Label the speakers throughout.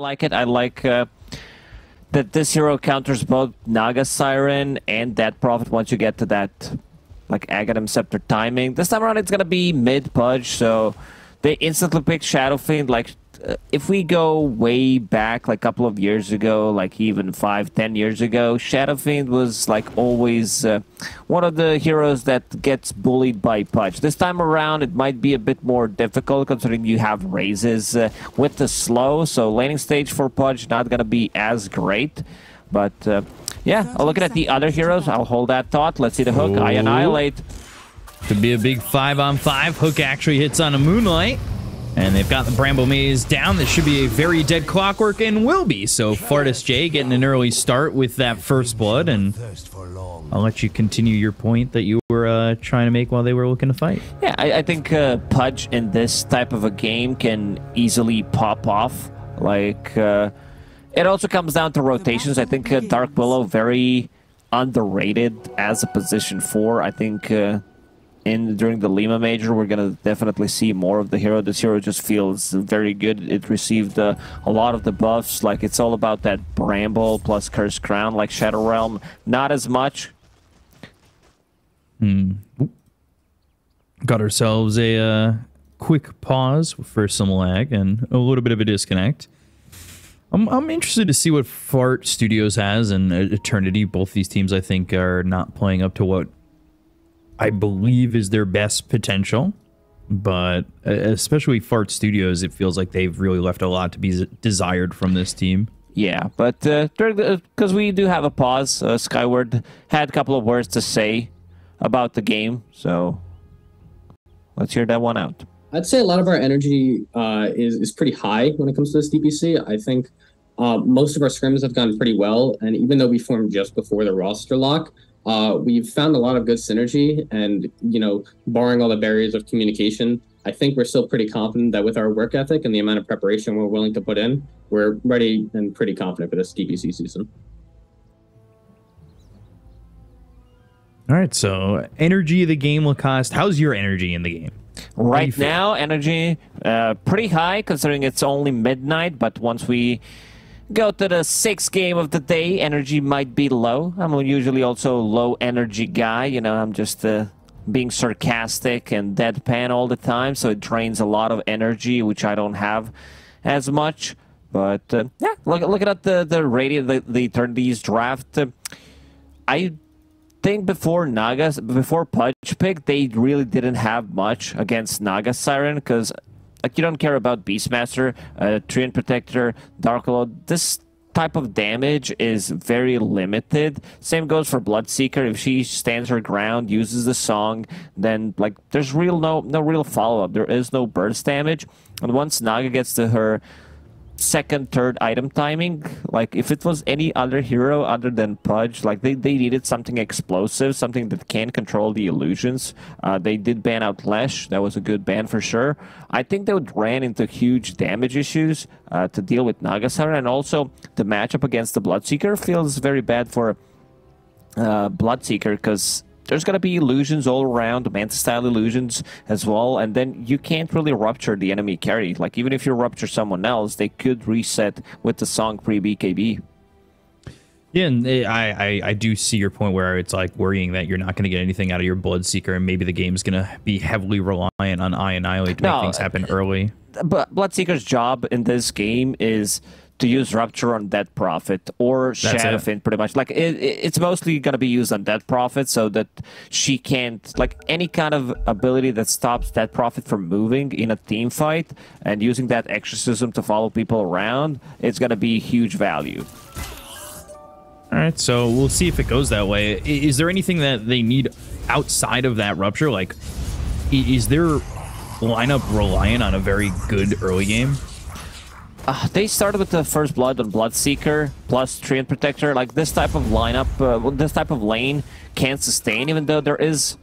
Speaker 1: like it. I like that this hero counters both Naga Siren and Dead Prophet once you get to that like Aghanim Scepter timing. This time around it's gonna be mid Pudge, so they instantly pick Shadow Fiend. Like if we go way back like a couple of years ago, like even 5-10 years ago, Shadow Fiend was like always one of the heroes that gets bullied by Pudge. This time around it might be a bit more difficult considering you have raises with the slow, so laning stage for Pudge not gonna be as great. But yeah, looking at the other heroes, I'll hold that thought. Let's see the hook. I Annihilate.
Speaker 2: Could be a big 5-on-5. Hook actually hits on a Moonlight. And they've got the Bramble Maze down. This should be a very dead Clockwork and will be. So Fartus J getting an early start with that first blood. And I'll let you continue your point that you were trying to make while they were looking to fight.
Speaker 1: Yeah, I think Pudge in this type of a game can easily pop off. Like, it also comes down to rotations. I think Dark Willow very underrated as a position 4. I think during the Lima Major, we're going to definitely see more of the hero. This hero just feels very good. It received a lot of the buffs. Like, it's all about that Bramble plus Cursed Crown, like Shadow Realm. Not as much.
Speaker 2: Got ourselves a quick pause for some lag and a little bit of a disconnect. I'm interested to see what Fart Studios has and Eternity. Both these teams, I think, are not playing up to what I believe is their best potential, but especially Fart Studios, it feels like they've really left a lot to be desired from this team.
Speaker 1: Yeah, but because we do have a pause, Skyward had a couple of words to say about the game, so let's hear that one out.
Speaker 3: I'd say a lot of our energy is pretty high when it comes to this DPC. I think most of our scrims have gone pretty well, and even though we formed just before the roster lock, we've found a lot of good synergy, and, you know, barring all the barriers of communication, I think we're still pretty confident that with our work ethic and the amount of preparation we're willing to put in, we're ready and pretty confident for this DPC season.
Speaker 2: All right, so energy of the game, Lacoste. How's your energy in the game?
Speaker 1: Right now, energy pretty high considering it's only midnight, but once we go to the 6th game of the day, energy might be low. I'm usually also a low energy guy, you know, I'm just being sarcastic and deadpan all the time, so it drains a lot of energy, which I don't have as much. But yeah, looking at the radio, the Eternity's draft, I think before Pudge pick, they really didn't have much against Naga Siren, because like, you don't care about Beastmaster, Treant Protector, Dark Lord. This type of damage is very limited. Same goes for Bloodseeker. If she stands her ground, uses the song, then like there's no real follow-up. There is no burst damage. And once Naga gets to her 2nd, 3rd item timing, like if it was any other hero other than Pudge, like they needed something explosive, something that can control the illusions. They did ban out Lesh. That was a good ban for sure. I think they would ran into huge damage issues to deal with Naga Siren, and also the matchup against the Bloodseeker feels very bad for Bloodseeker, because there's going to be illusions all around, Manta-style illusions as well, and then you can't really rupture the enemy carry. Like, even if you rupture someone else, they could reset with the song pre-BKB.
Speaker 2: Yeah, and I do see your point where it's like worrying that you're not going to get anything out of your Bloodseeker, and maybe the game's going to be heavily reliant on I Annihilate to make things happen early.
Speaker 1: But Bloodseeker's job in this game is to use Rupture on Dead Prophet or Shadow Fiend, pretty much. Like, it's mostly going to be used on Dead Prophet so that she can't, like, any kind of ability that stops Dead Prophet from moving in a team fight and using that exorcism to follow people around, it's going to be huge value.
Speaker 2: All right, so we'll see if it goes that way. Is there anything that they need outside of that Rupture? Like, is their lineup reliant on a very good early game?
Speaker 1: They started with the first blood on Bloodseeker plus Treant Protector. Like, this type of lineup, this type of lane can't sustain, even though there is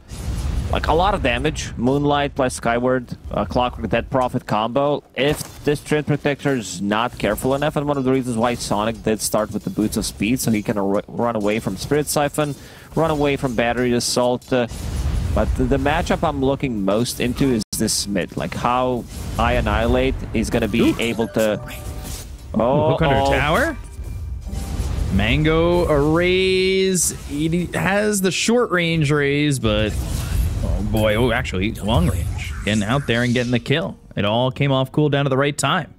Speaker 1: like a lot of damage. Moonlight plus Skyward, Clockwork, Dead Prophet combo. If this Treant Protector is not careful enough, and one of the reasons why Sonic did start with the Boots of Speed, so he can run away from Spirit Siphon, run away from Battery Assault. But the matchup I'm looking most into is this mid. Like, how I Annihilate is going to be able to Oh,
Speaker 2: hook under tower. Mango arrays. He has the short range raise, but oh boy, oh actually long range. Getting out there and getting the kill. It all came off cooldown at the right time.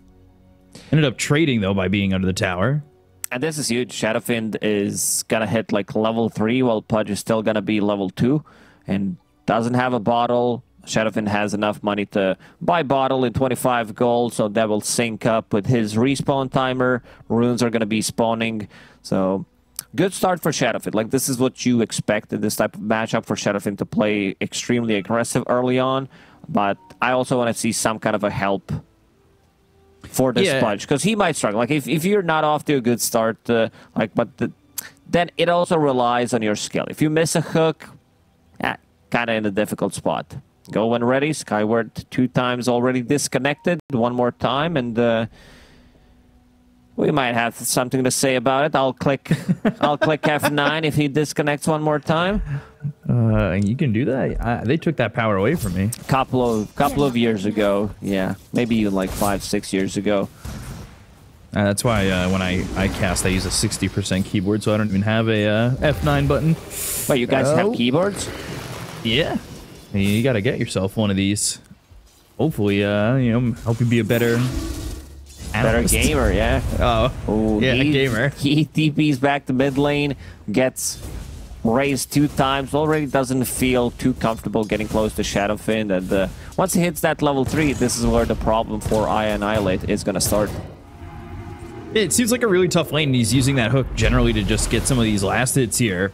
Speaker 2: Ended up trading though by being under the tower.
Speaker 1: And this is huge. Shadowfiend is gonna hit like level 3 while Pudge is still gonna be level 2 and doesn't have a bottle. Shadowfiend has enough money to buy bottle in 25 gold, so that will sync up with his respawn timer. Runes are gonna be spawning. So, good start for Shadowfiend. Like, this is what you expect in this type of matchup, for Shadowfiend to play extremely aggressive early on. But I also want to see some kind of a help for this Pudge, because he might struggle. Like, if you're not off to a good start, then it also relies on your skill. If you miss a hook, kind of in a difficult spot. Go when ready. Skyward 2 times already disconnected. 1 more time, and... we might have something to say about it. I'll click F9 if he disconnects 1 more time.
Speaker 2: You can do that. They took that power away from me.
Speaker 1: Couple of years ago. Yeah, maybe even like 5-6 years ago.
Speaker 2: That's why when I cast, I use a 60% keyboard, so I don't even have a F9 button.
Speaker 1: Wait, you guys have keyboards?
Speaker 2: Yeah. You got to get yourself one of these. Hopefully, help you be a better
Speaker 1: gamer, yeah.
Speaker 2: Oh, yeah, gamer.
Speaker 1: He TP's back to mid lane, gets raised 2 times, already doesn't feel too comfortable getting close to Shadowfiend, and once he hits that level 3, this is where the problem for Annihilate is going to start.
Speaker 2: It seems like a really tough lane, and he's using that hook generally to just get some of these last hits here.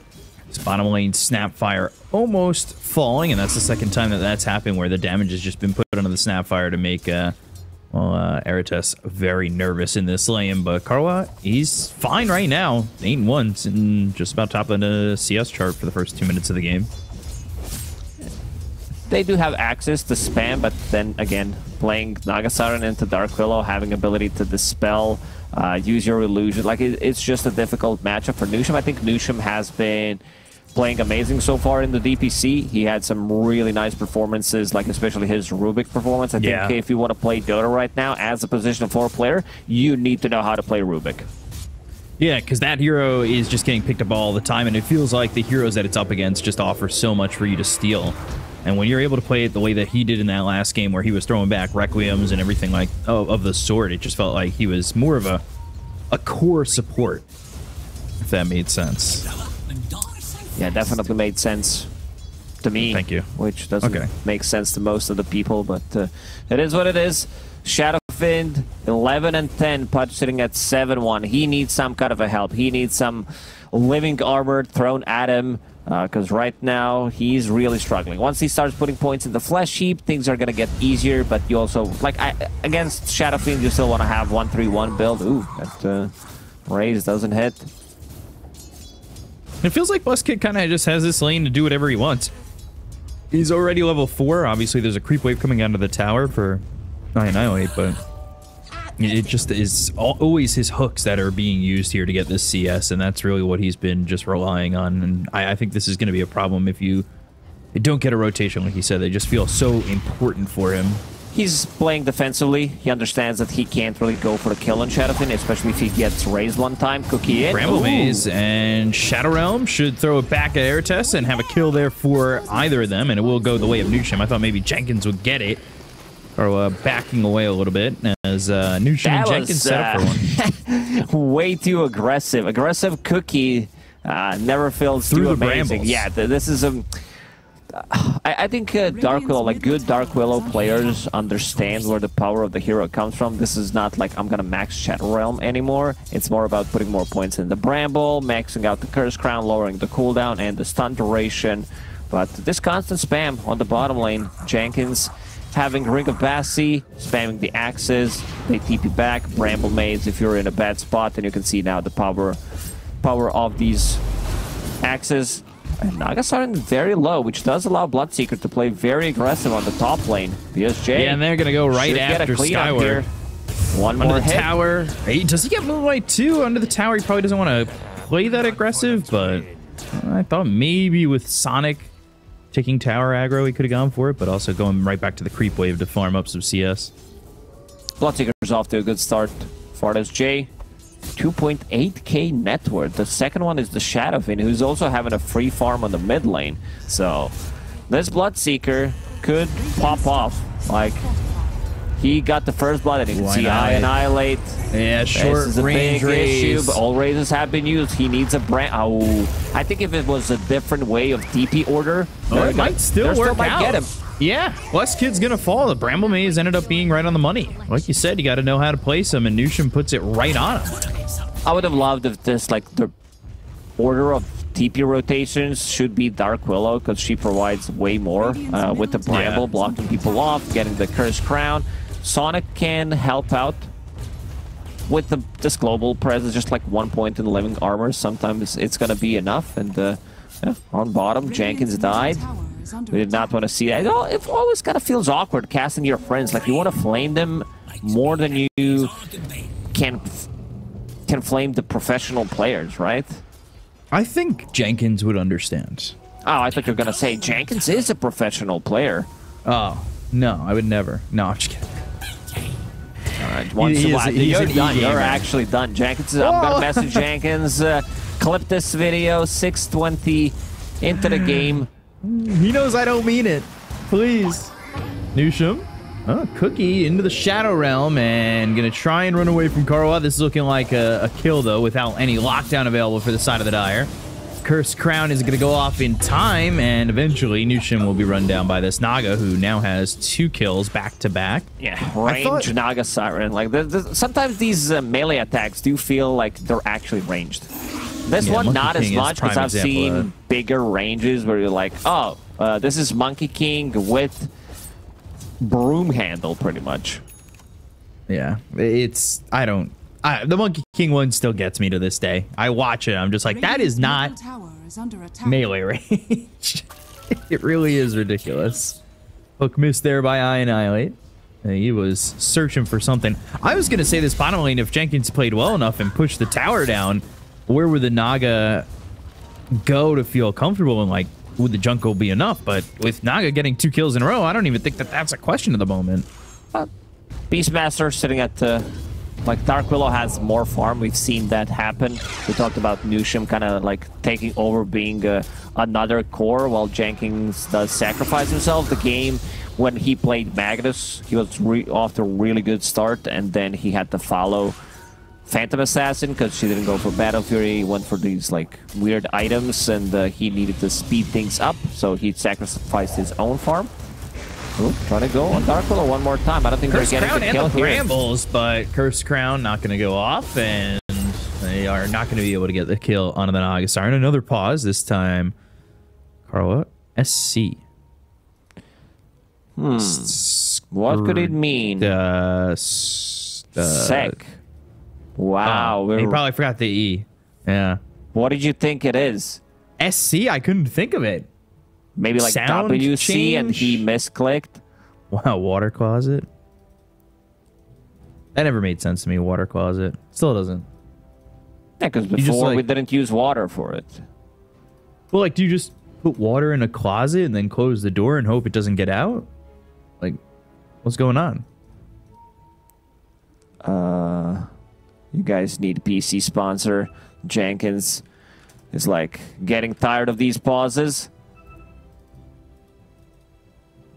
Speaker 2: His bottom lane Snapfire almost falling, and that's the second time that's happened where the damage has just been put onto the Snapfire to make... Eratus very nervous in this lane, but Karwa, he's fine right now. 8-1, sitting just about top of the CS chart for the first 2 minutes of the game.
Speaker 1: They do have access to spam, but then again, playing Nagasaran into Dark Willow, having ability to dispel, use your illusion, like it's just a difficult matchup for Nusham. I think Nusham has been playing amazing so far in the DPC. He had some really nice performances, like especially his Rubik performance. I think if you want to play Dota right now as a position 4 player, you need to know how to play Rubik.
Speaker 2: Yeah, because that hero is just getting picked up all the time, and it feels like the heroes that it's up against just offer so much for you to steal. And when you're able to play it the way that he did in that last game, where he was throwing back Requiems and everything like of the sort, it just felt like he was more of a core support, if that made sense.
Speaker 1: Yeah, definitely made sense to me.
Speaker 2: Thank you.
Speaker 1: Which doesn't make sense to most of the people, but it is what it is. Shadowfiend, 11 and 10, Pudge sitting at 7-1. He needs some kind of a help. He needs some living armor thrown at him, because right now he's really struggling. Once he starts putting points in the flesh heap, things are going to get easier, but you also, like, against Shadowfiend, you still want to have 1-3-1 build. Ooh, that raise doesn't hit.
Speaker 2: It feels like Buskid kind of just has this lane to do whatever he wants. He's already level 4. Obviously, there's a creep wave coming down to the tower for Annihilate, but it just is always his hooks that are being used here to get this CS, and that's really what he's been just relying on. And I think this is going to be a problem if you don't get a rotation, like he said. They just feel so important for him.
Speaker 1: He's playing defensively. He understands that he can't really go for the kill on Shadowfiend, especially if he gets raised 1 time. Cookie in.
Speaker 2: Bramble Maze and Shadow Realm should throw it back at Eratus and have a kill there for either of them, and it will go the way of Nusham. I thought maybe Jenkins would get it, or backing away a little bit, as Nusham and Jenkins set up for one.
Speaker 1: Way too aggressive. Aggressive Cookie never feels
Speaker 2: through
Speaker 1: too
Speaker 2: the
Speaker 1: amazing.
Speaker 2: brambles.
Speaker 1: Yeah, this is a... I think Dark Willow, like good Dark Willow players, understand where the power of the hero comes from. This is not like I'm gonna max Shadow Realm anymore. It's more about putting more points in the Bramble, maxing out the Curse Crown, lowering the cooldown and the stun duration. But this constant spam on the bottom lane, Jenkins having Ring of Bassi, spamming the axes, they TP back, Bramble Maze if you're in a bad spot, and you can see now the power of these axes. And Nagasaran very low, which does allow Bloodseeker to play very aggressive on the top lane. BSJ.
Speaker 2: Yeah, and they're going to go right after Skyward.
Speaker 1: One more
Speaker 2: hit. Tower. Hey, does he get Moonlight too? Under the tower, he probably doesn't want to play that aggressive, but I thought maybe with Sonic taking tower aggro, he could have gone for it, but also going right back to the creep wave to farm up some CS.
Speaker 1: Bloodseeker's off to a good start Fortis J, 2.8k net worth. The second one is the Shadowfin, who's also having a free farm on the mid lane. So this Bloodseeker could pop off. Like, he got the first blood, and you can see I Annihilate.
Speaker 2: Yeah, short
Speaker 1: this is a
Speaker 2: range
Speaker 1: big issue,
Speaker 2: raise.
Speaker 1: but all raises have been used. He needs a brand. Oh, I think if it was a different way of DP order,
Speaker 2: it might still work
Speaker 1: might
Speaker 2: out.
Speaker 1: get him.
Speaker 2: Yeah, West Kid's gonna fall. The Bramble Maze ended up being right on the money. Like you said, you got to know how to place him, and Nusham puts it right on him.
Speaker 1: I would have loved if this, like, the order of TP rotations should be Dark Willow, because she provides way more with the Bramble, blocking people off, getting the Cursed Crown. Sonic can help out with this global presence, just like 1 point in living armor. Sometimes it's going to be enough. And yeah, on bottom, Jenkins died. We did not want to see that. It always kind of feels awkward casting your friends. Like, you want to flame them more than you can flame the professional players, right?
Speaker 2: I think Jenkins would understand.
Speaker 1: Oh, I thought you were going to say Jenkins is a professional player.
Speaker 2: Oh, no, I would never. No, I'm just kidding.
Speaker 1: All right, you're done. You're actually done. Jenkins, I'm going to message Jenkins. Clip this video, 6:20 into the game.
Speaker 2: He knows I don't mean it. Please. Nusham. Oh, Cookie into the Shadow Realm and gonna try and run away from Karwa. This is looking like a kill, though, without any lockdown available for the side of the Dire. Cursed Crown is gonna go off in time, and eventually Nusham will be run down by this Naga, who now has 2 kills back-to-back.
Speaker 1: Yeah, range Naga Siren. Like, sometimes these melee attacks do feel like they're actually ranged. This one,
Speaker 2: Monkey
Speaker 1: not
Speaker 2: King
Speaker 1: as much, because I've seen bigger ranges where you're like, oh, this is Monkey King with broom handle, pretty much.
Speaker 2: Yeah, it's... the Monkey King one still gets me to this day. I watch it, I'm just like, that is not melee range. It really is ridiculous. Hook missed there by I Annihilate. He was searching for something. I was going to say this bottom lane, if Jenkins played well enough and pushed the tower down, where would the Naga go to feel comfortable, and like, would the Jungle be enough? But with Naga getting 2 kills in a row, I don't even think that's a question at the moment.
Speaker 1: Beastmaster sitting at like, Dark Willow has more farm. We've seen that happen. We talked about Nusham kind of like taking over, being another core, while Jenkins does sacrifice himself. The game when he played Magnus, he was off to a really good start, and then he had to follow Phantom Assassin because she didn't go for Battle Fury. He went for these like weird items, and he needed to speed things up, so he sacrificed his own farm. Ooh, trying to go on Dark Willow one more time. I don't think they're getting the kill here.
Speaker 2: Brambles, but Cursed Crown not going to go off, and they are not going to be able to get the kill onto the Naga Siren. Another pause, this time Karwa SC.
Speaker 1: What could it mean? Sec. Wow.
Speaker 2: He probably forgot the E. Yeah.
Speaker 1: What did you think it is?
Speaker 2: SC? I couldn't think of it.
Speaker 1: Maybe like
Speaker 2: Sound
Speaker 1: WC
Speaker 2: change?
Speaker 1: and he misclicked?
Speaker 2: Wow, water closet? That never made sense to me, water closet. Still doesn't.
Speaker 1: Yeah, because before we didn't use water for it.
Speaker 2: Well, like, do you just put water in a closet and then close the door and hope it doesn't get out? Like, what's going on?
Speaker 1: You guys need PC sponsor. Jenkins is like getting tired of these pauses.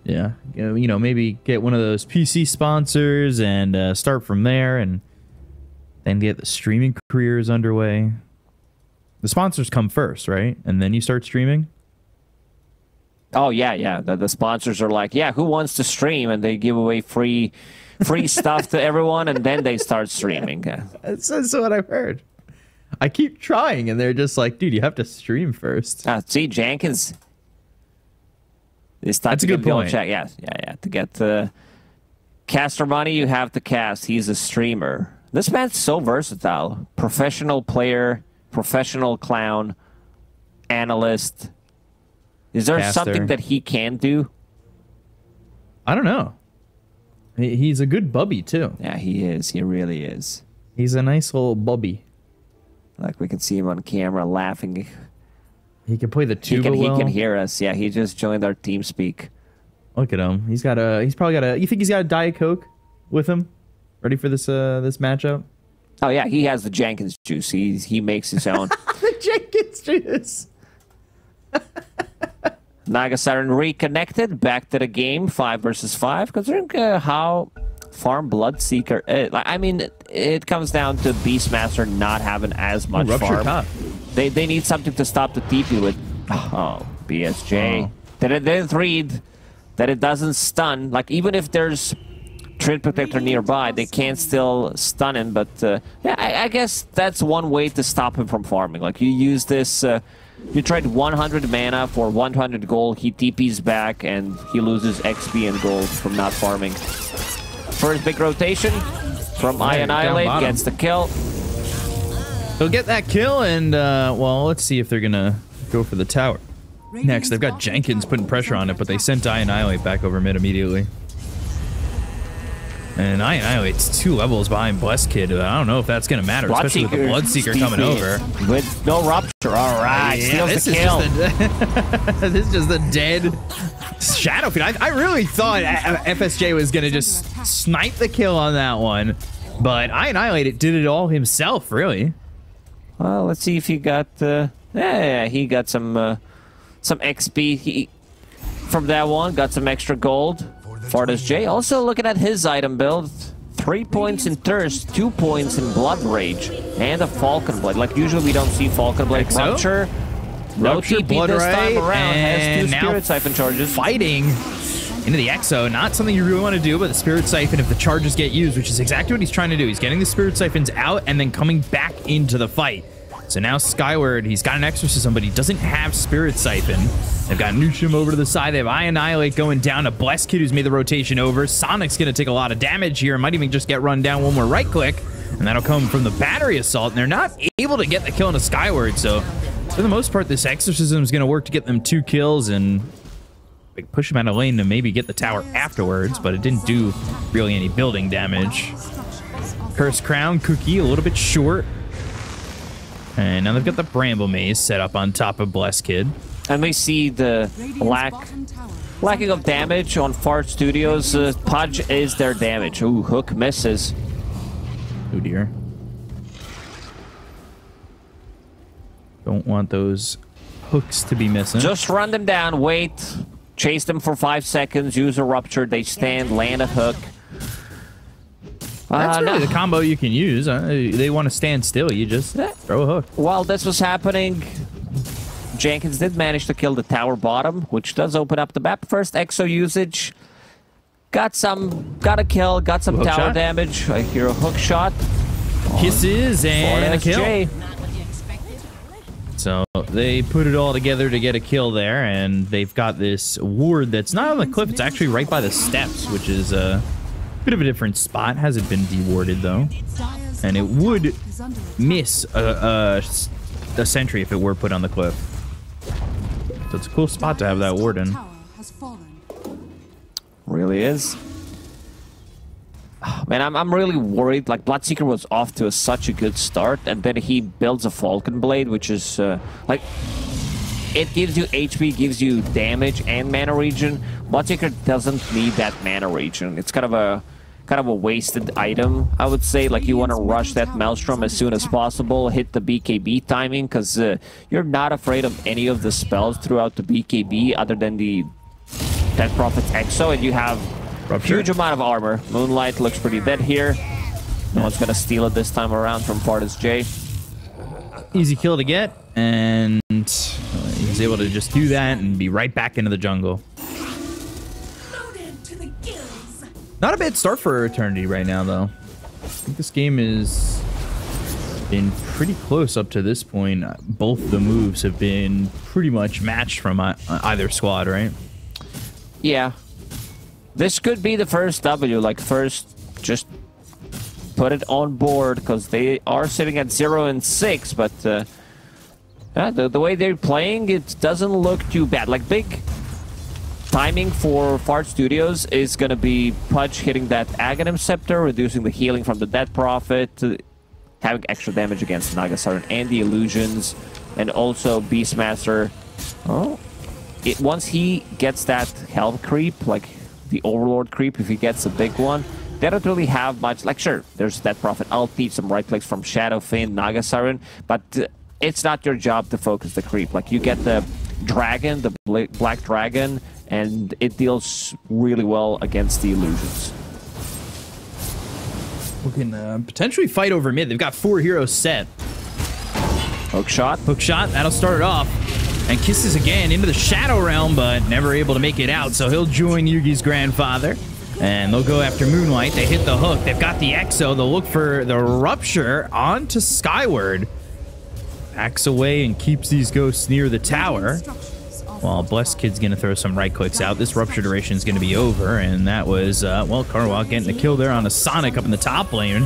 Speaker 2: Yeah, you know, maybe get one of those PC sponsors and start from there, and then get the streaming careers underway. The sponsors come first, right? And then you start streaming?
Speaker 1: Oh, yeah. The sponsors are like, yeah, who wants to stream? And they give away free stuff to everyone, and then they start streaming. Yeah.
Speaker 2: That's what I've heard. I keep trying, and they're just like, dude, you have to stream first.
Speaker 1: See, Jenkins...
Speaker 2: That's a good point.
Speaker 1: Check. Yeah. To get the caster money, you have to cast. He's a streamer. This man's so versatile. Professional player, professional clown, analyst. Is there something that he can do?
Speaker 2: I don't know. He's a good bubby, too.
Speaker 1: Yeah, he is. He really is.
Speaker 2: He's a nice little bubby.
Speaker 1: Like, we can see him on camera laughing.
Speaker 2: He can play the tuba well.
Speaker 1: He can hear us. Yeah, he just joined our TeamSpeak.
Speaker 2: Look at him. He's probably got a... You think he's got a Diet Coke with him? Ready for this this matchup?
Speaker 1: Oh yeah, he has the Jenkins juice. He makes his own.
Speaker 2: The Jenkins juice.
Speaker 1: Naga Siren reconnected back to the game, 5 versus 5. Considering how farm Bloodseeker is. I mean, it comes down to Beastmaster not having as much farm. They need something to stop the TP with. Oh, BSJ. They didn't read that it doesn't stun. Like, even if there's Trid Protector nearby, they can still stun him. But yeah, I guess that's one way to stop him from farming. Like, you use this... you trade 100 mana for 100 gold, he TPs back, and he loses XP and gold from not farming. First big rotation from Annihilate, gets the kill.
Speaker 2: They'll get that kill, and, well, let's see if they're gonna go for the tower. Next, they've got Jenkins putting pressure on it, but they sent Annihilate back over mid immediately. And Annihilate's 2 levels behind Blessed Kid. I don't know if that's going to matter, especially with the Bloodseeker coming over.
Speaker 1: With no Rupture. All right,
Speaker 2: yeah,
Speaker 1: steals the kill.
Speaker 2: This is just a dead Shadow Fiend. I really thought FSJ was going to just snipe the kill on that one. But Annihilate did it all himself, really.
Speaker 1: Well, let's see if he got... yeah, he got some XP from that one. Got some extra gold. Fardas J also looking at his item build. 3 points in Thirst, 2 points in Blood Rage, and a Falcon Blade. Like, usually we don't see Falcon Blade. Rupture. No TP
Speaker 2: Blood
Speaker 1: this time
Speaker 2: Ray,
Speaker 1: around.
Speaker 2: and
Speaker 1: has 2 Spirit Siphon charges.
Speaker 2: Fighting into the Exo. Not something you really want to do, but the Spirit Siphon, if the charges get used, which is exactly what he's trying to do. He's getting the Spirit Siphons out and then coming back into the fight. So now Skyward, he's got an Exorcism, but he doesn't have Spirit Siphon. They've got Nushim over to the side. They have Annihilate going down. A Blessed Kid who's made the rotation over. Sonic's going to take a lot of damage here. Might even just get run down one more right click. And that'll come from the Battery Assault. And they're not able to get the kill on a Skyward. So for the most part, this Exorcism is going to work to get them 2 kills and like, push them out of lane to maybe get the tower afterwards. But it didn't do really any building damage. Cursed Crown, Cookie, a little bit short. And now they've got the Bramble Maze set up on top of Blessed Kid.
Speaker 1: And we see the lacking of damage on Fart Studios. Pudge is their damage. Ooh, Hook misses.
Speaker 2: Oh dear. Don't want those hooks to be missing.
Speaker 1: Just run them down, wait, chase them for 5 seconds, use a Rupture, they stand, land a hook.
Speaker 2: That's really the combo you can use. They want to stand still, you just throw a hook.
Speaker 1: While this was happening, Jenkins did manage to kill the tower bottom, which does open up the map. First Exo usage. Got a kill, got some tower damage. I hear a hook shot.
Speaker 2: Kisses and a kill.
Speaker 1: SJ.
Speaker 2: So they put it all together to get a kill there, and they've got this ward that's not on the cliff. It's actually right by the steps, which is a bit of a different spot. Hasn't been dewarded though, and it would miss a sentry if it were put on the cliff. So it's a cool spot to have that ward in.
Speaker 1: Really is. Oh, man, I'm really worried. Like, Bloodseeker was off to such a good start, and then he builds a Falcon Blade, which is like, it gives you HP, gives you damage and mana regen. Bloodseeker doesn't need that mana regen. It's kind of a wasted item, I would say. Like, you want to rush that Maelstrom as soon as possible, hit the BKB timing, because you're not afraid of any of the spells throughout the BKB other than the Death Prophet's Exo, and you have a huge amount of armor. Moonlight looks pretty dead here. No one's gonna steal it this time around from Fardas J.
Speaker 2: Easy kill to get, and he's able to just do that and be right back into the jungle. Not a bad start for Eternity right now, though. I think this game has been pretty close up to this point. Both the moves have been pretty much matched from either squad, right?
Speaker 1: Yeah. This could be the first W. Like, first, just put it on board, because they are sitting at 0 and 6, but yeah, the way they're playing, it doesn't look too bad. Like, big timing for Fart Studios is going to be Pudge hitting that Aghanim Scepter, reducing the healing from the Dead Prophet, having extra damage against Naga Siren and the Illusions, and also Beastmaster. Oh, once he gets that health creep, like the Overlord creep, if he gets a big one, they don't really have much. Like, sure, there's that Prophet ulti, some right clicks from Shadowfin, Naga Siren, but it's not your job to focus the creep. Like, you get the dragon, the black dragon, and it deals really well against the illusions.
Speaker 2: We can potentially fight over mid. They've got 4 heroes set.
Speaker 1: Hook shot.
Speaker 2: Hook shot, that'll start it off. And Kisses again into the Shadow Realm, but never able to make it out, so he'll join Yugi's grandfather. And they'll go after Moonlight. They hit the hook. They've got the Exo. They'll look for the Rupture onto Skyward. Backs away and keeps these ghosts near the tower. Well, Blessed Kid's going to throw some right clicks out. This Rupture duration is going to be over. And that was, well, Carwalk getting the kill there on a Sonic up in the top lane.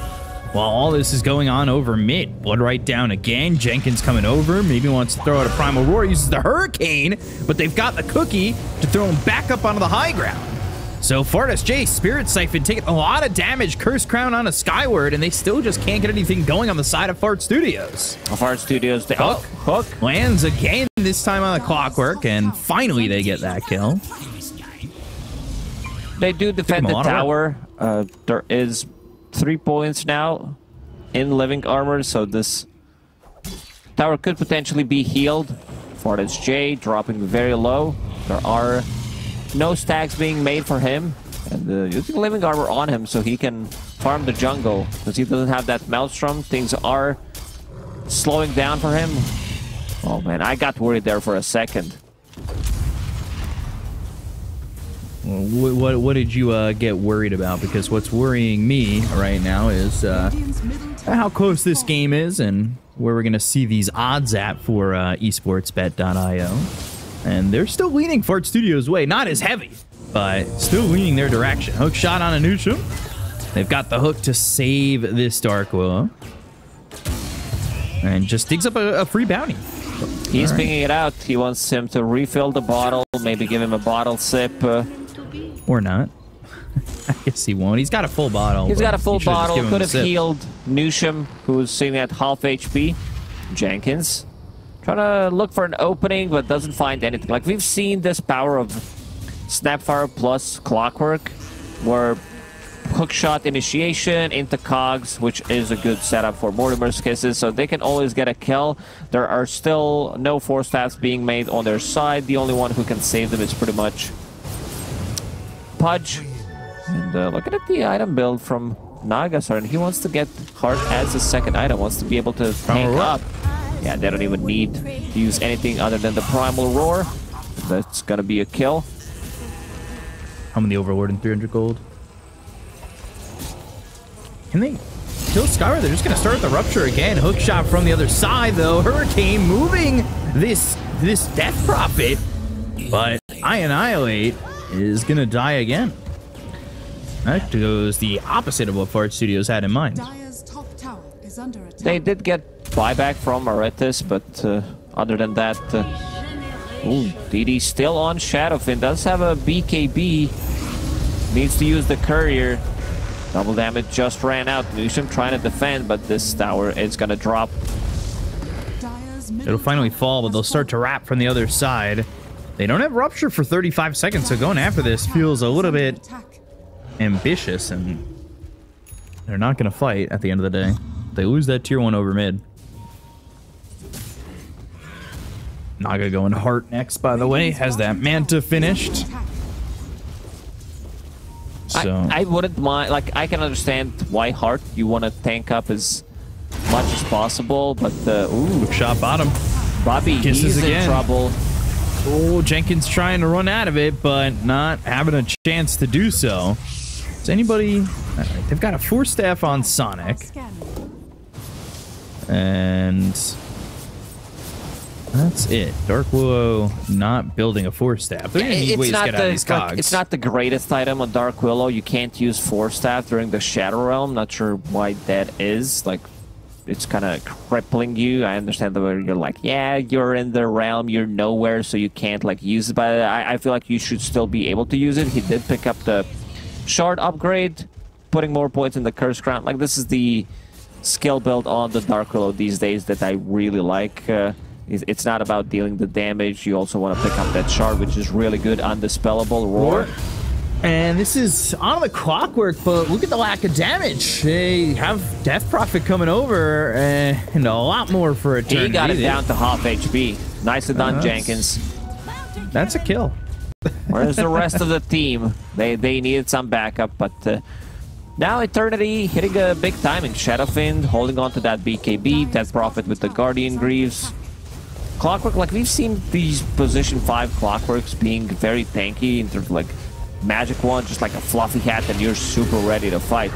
Speaker 2: While all this is going on over mid. Blood right down again. Jenkins coming over. Maybe wants to throw out a Primal Roar. Uses the Hurricane. But they've got the Cookie to throw him back up onto the high ground. So Fartus J, Spirit Siphon taking a lot of damage. Curse Crown on a Skyward. And they still just can't get anything going on the side of Fart Studios.
Speaker 1: Fart Studios, the hook
Speaker 2: lands again, this time on the Clockwork. And finally they get that kill.
Speaker 1: They do defend the tower. There is 3 points now in living armor, so this tower could potentially be healed. Fartus J dropping very low. There are no stacks being made for him, and using living armor on him so he can farm the jungle because he doesn't have that Maelstrom. Things are slowing down for him. Oh man, I got worried there for a second.
Speaker 2: What did you get worried about? Because what's worrying me right now is how close this game is and where we're going to see these odds at for esportsbet.io. And they're still leaning Fart Studios' way. Not as heavy, but still leaning their direction. Hook shot on Anushum. They've got the hook to save this Dark Willow. And just digs up a free bounty.
Speaker 1: He's picking it out. He wants him to refill the bottle, maybe give him a bottle sip.
Speaker 2: Or not. I guess he won't. He's got a full bottle.
Speaker 1: He's got a full bottle. Could have healed Nusham, who's sitting at half HP. Jenkins trying to look for an opening, but doesn't find anything. Like, we've seen this power of Snapfire plus Clockwork, where hookshot initiation into Cogs, which is a good setup for Mortimer's Kisses, so they can always get a kill. There are still no 4 staffs being made on their side. The only one who can save them is pretty much Pudge. And looking at the item build from Nagasar, and he wants to get Heart as a second item, wants to be able to tank up. Yeah, they don't even need to use anything other than the Primal Roar. That's gonna be a kill.
Speaker 2: How many Overlord and 300 gold? Can they kill Skyward? They're just gonna start the Rupture again. Hook shot from the other side though. Hurricane moving this Death Prophet, but Annihilate is gonna die again. That goes the opposite of what Fart Studios had in mind.
Speaker 1: They did get buyback from Aretis, but other than that, DD still on Shadowfin. Does have a BKB. Needs to use the Courier. Double damage just ran out. Nusham trying to defend, but this tower is gonna drop.
Speaker 2: It'll finally fall, but they'll start to wrap from the other side. They don't have Rupture for 35 seconds, so going after this feels a little bit ambitious, and they're not going to fight at the end of the day. They lose that tier 1 over mid. Naga going Heart next, by the way. Has that Manta finished. So
Speaker 1: I wouldn't mind, like, I can understand why Heart you want to tank up as much as possible, but ooh,
Speaker 2: shot bottom.
Speaker 1: Bobby,
Speaker 2: Kisses
Speaker 1: he's
Speaker 2: again.
Speaker 1: in trouble.
Speaker 2: Oh, Jenkins trying to run out of it, but not having a chance to do so. Is anybody... They've got a 4-staff on Sonic. And that's it. Dark Willow not building a 4-staff.
Speaker 1: It's not the greatest item on Dark Willow. You can't use 4-staff during the Shadow Realm. Not sure why that is. Like, it's kind of crippling you. I understand the way you're like, yeah, you're in the realm, you're nowhere, so you can't like use it. But I feel like you should still be able to use it. He did pick up the shard upgrade, putting more points in the Curse Crown. Like, this is the skill build on the Dark Willow these days that I really like. It's not about dealing the damage. You also want to pick up that shard, which is really good. Undispellable Roar.
Speaker 2: And this is on the clockwork, but look at the lack of damage. They have Death Prophet coming over and a lot more for Eternity.
Speaker 1: He got it down to half HP. Nicely done, Jenkins.
Speaker 2: That's a kill.
Speaker 1: Whereas the rest of the team, they needed some backup, but now Eternity hitting a big timing. Shadowfiend holding on to that BKB, Death Prophet with the Guardian Greaves. Clockwork, like we've seen these position 5 Clockworks being very tanky in terms of like magic one, just like a fluffy hat, and you're super ready to fight.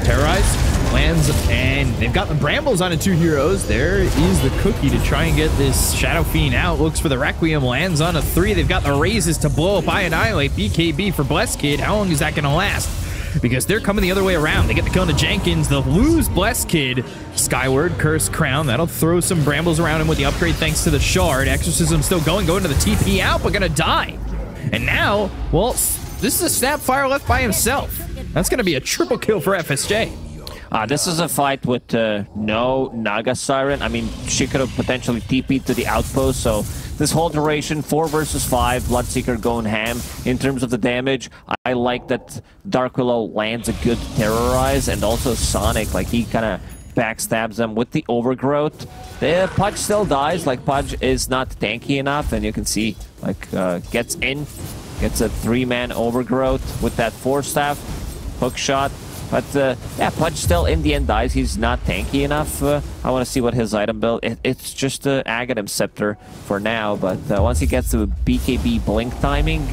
Speaker 2: Terrorize lands, and they've got the brambles on the 2 heroes. There is the cookie to try and get this Shadow Fiend out. Looks for the Requiem, lands on a 3. They've got the raises to blow up, annihilate. BKB for Bless Kid. How long is that going to last? Because they're coming the other way around. They get the kill into Jenkins. They'll lose Bless Kid. Skyward, Curse Crown. That'll throw some brambles around him with the upgrade thanks to the Shard. Exorcism still going to the TP out, but gonna die. And now, well, this is a Snapfire left by himself. That's gonna be a triple kill for FSJ.
Speaker 1: This is a fight with no Naga Siren. I mean, she could have potentially TP'd to the outpost, so this whole duration, 4 versus 5, Bloodseeker going ham in terms of the damage. I like that Dark Willow lands a good Terrorize, and also Sonic, like he kind of backstabs them with the Overgrowth. The Pudge still dies, like Pudge is not tanky enough, and you can see, like, gets in, gets a 3-man Overgrowth with that 4-staff, hook shot. But yeah, Pudge still in the end dies. He's not tanky enough. I want to see what his item build. It's just the Aghanim Scepter for now. But once he gets to BKB blink timing,